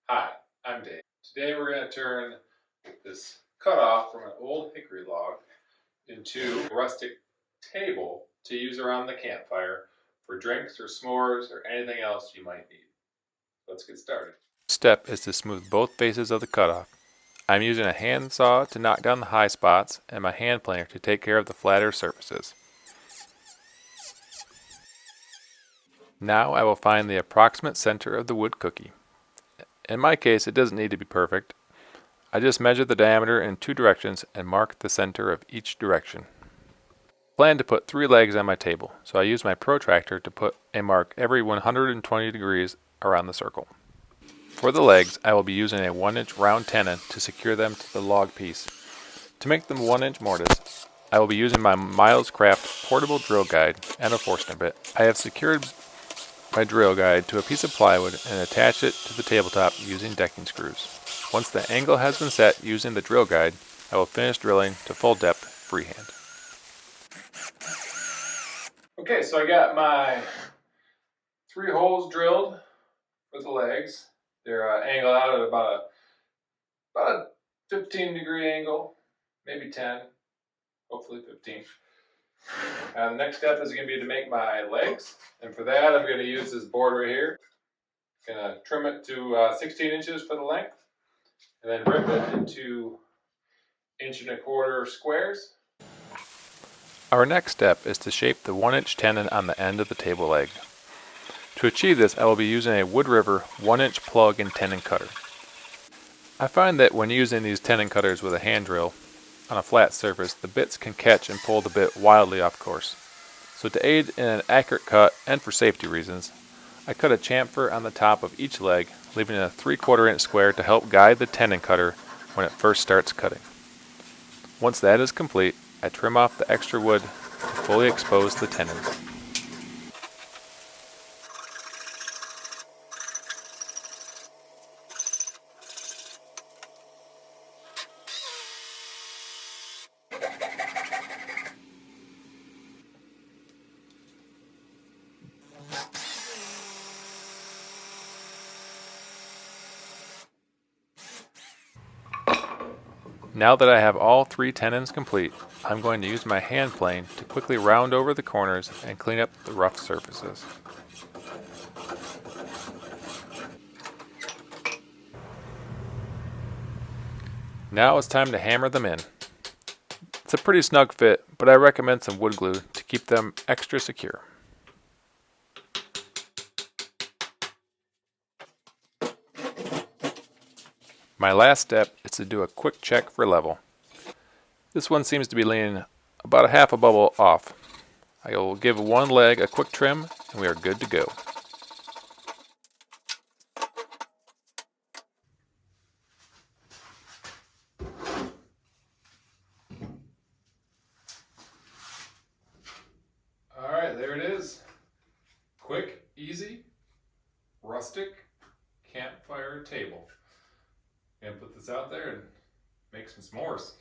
Hi, I'm Dave. Today we're going to turn this cutoff from an old hickory log into a rustic table to use around the campfire for drinks or s'mores or anything else you might need. Let's get started. Step is to smooth both faces of the cutoff. I'm using a hand saw to knock down the high spots and my hand planer to take care of the flatter surfaces. Now I will find the approximate center of the wood cookie. In my case, it doesn't need to be perfect. I just measure the diameter in two directions and mark the center of each direction. I plan to put 3 legs on my table, so I use my protractor to put a mark every 120 degrees around the circle. For the legs, I will be using a 1-inch round tenon to secure them to the log piece. To make them 1-inch mortise, I will be using my Miles Craft portable drill guide and a Forstner bit. I have secured my drill guide to a piece of plywood and attach it to the tabletop using decking screws. Once the angle has been set using the drill guide, I will finish drilling to full depth freehand. Okay, so I got my 3 holes drilled for the legs. They're angled out at about a 15-degree angle, maybe 10, hopefully 15. The next step is going to be to make my legs, and for that I'm going to use this board right here. I'm going to trim it to 16 inches for the length, and then rip it into 1.25-inch squares. Our next step is to shape the 1-inch tenon on the end of the table leg. To achieve this, I will be using a Wood River 1-inch plug and tenon cutter. I find that when using these tenon cutters with a hand drill on a flat surface, the bits can catch and pull the bit wildly off course. So to aid in an accurate cut and for safety reasons, I cut a chamfer on the top of each leg, leaving a 3/4-inch square to help guide the tenon cutter when it first starts cutting. Once that is complete, I trim off the extra wood to fully expose the tenons. Now that I have all 3 tenons complete, I'm going to use my hand plane to quickly round over the corners and clean up the rough surfaces. Now it's time to hammer them in. It's a pretty snug fit, but I recommend some wood glue to keep them extra secure. My last step is to do a quick check for level. This one seems to be leaning about a half a bubble off. I will give one leg a quick trim and we are good to go. Alright, there it is. Quick, easy, rustic campfire table. And put this out there and make some s'mores.